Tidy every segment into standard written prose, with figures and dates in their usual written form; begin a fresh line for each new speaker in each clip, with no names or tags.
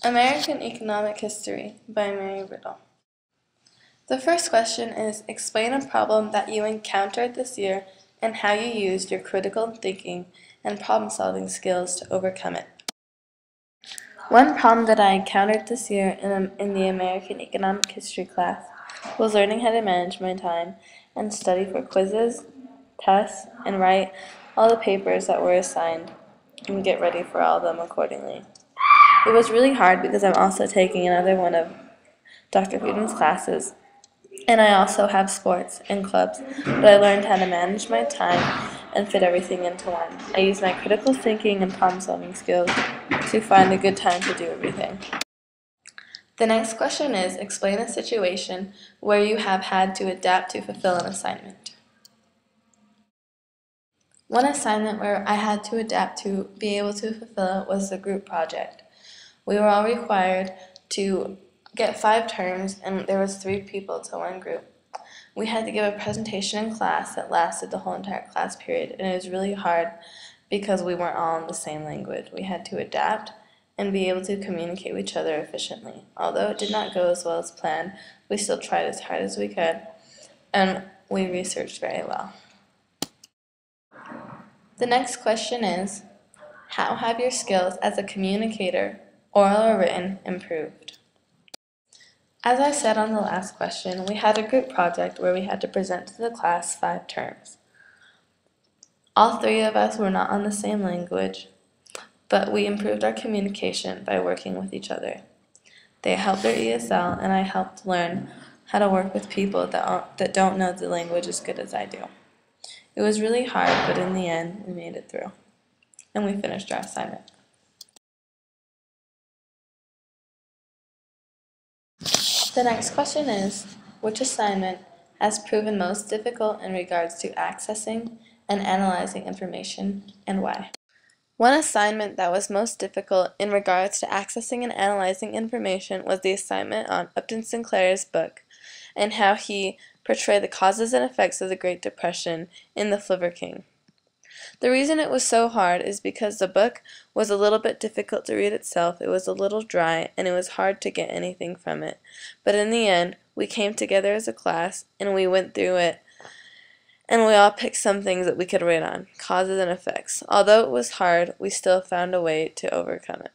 American Economic History by Mary Riddle. The first question is, explain a problem that you encountered this year and how you used your critical thinking and problem-solving skills to overcome it. One problem that I encountered this year in the American Economic History class was learning how to manage my time and study for quizzes, tests, and write all the papers that were assigned and get ready for all of them accordingly. It was really hard because I'm also taking another one of Dr. Friedman's classes, and I also have sports and clubs, but I learned how to manage my time and fit everything into one. I used my critical thinking and problem-solving skills to find a good time to do everything. The next question is, explain a situation where you have had to adapt to fulfill an assignment. One assignment where I had to adapt to be able to fulfill it was the group project. We were all required to get 5 terms, and there was 3 people to one group. We had to give a presentation in class that lasted the whole entire class period, and it was really hard because we weren't all in the same language. We had to adapt and be able to communicate with each other efficiently. Although it did not go as well as planned, we still tried as hard as we could, and we researched very well. The next question is, how have your skills as a communicator, oral or written, improved? As I said on the last question, we had a group project where we had to present to the class 5 terms. All 3 of us were not on the same language, but we improved our communication by working with each other. They helped their ESL, and I helped learn how to work with people that don't know the language as good as I do. It was really hard, but in the end, we made it through, and we finished our assignment. The next question is, which assignment has proven most difficult in regards to accessing and analyzing information, and why? One assignment that was most difficult in regards to accessing and analyzing information was the assignment on Upton Sinclair's book and how he portrayed the causes and effects of the Great Depression in The Flivver King. The reason it was so hard is because the book was a little bit difficult to read itself, it was a little dry, and it was hard to get anything from it. But in the end, we came together as a class, and we went through it, and we all picked some things that we could write on, causes and effects. Although it was hard, we still found a way to overcome it.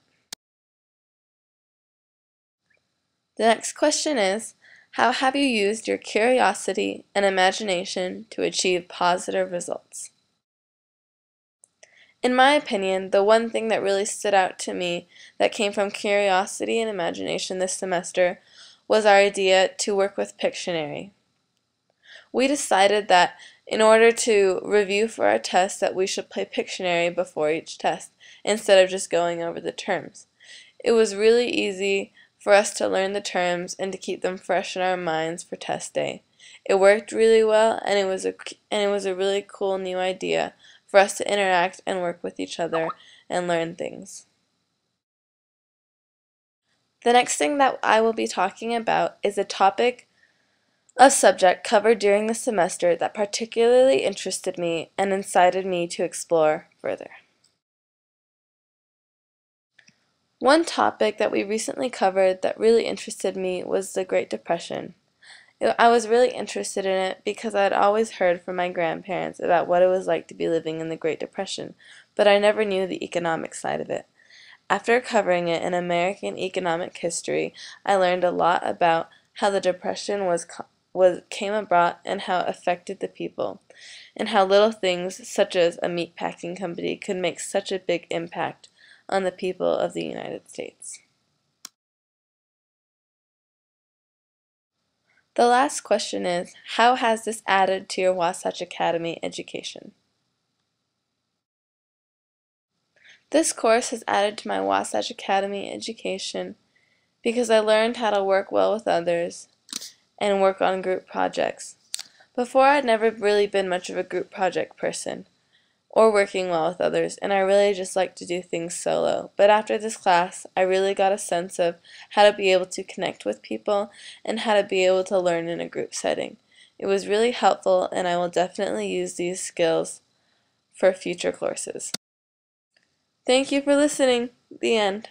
The next question is, how have you used your curiosity and imagination to achieve positive results? In my opinion, the one thing that really stood out to me that came from curiosity and imagination this semester was our idea to work with Pictionary. We decided that in order to review for our test that we should play Pictionary before each test instead of just going over the terms. It was really easy for us to learn the terms and to keep them fresh in our minds for test day. It worked really well, and it was a really cool new idea for us to interact and work with each other and learn things. The next thing that I will be talking about is a topic of subject covered during the semester that particularly interested me and incited me to explore further. One topic that we recently covered that really interested me was the Great Depression. I was really interested in it because I had always heard from my grandparents about what it was like to be living in the Great Depression, but I never knew the economic side of it. After covering it in American Economic History, I learned a lot about how the Depression came about and how it affected the people, and how little things such as a meatpacking company could make such a big impact on the people of the United States. The last question is, how has this added to your Wasatch Academy education? This course has added to my Wasatch Academy education because I learned how to work well with others and work on group projects. Before, I'd never really been much of a group project person or working well with others, and I really just like to do things solo. But after this class, I really got a sense of how to be able to connect with people and how to be able to learn in a group setting. It was really helpful, and I will definitely use these skills for future courses. Thank you for listening. The end.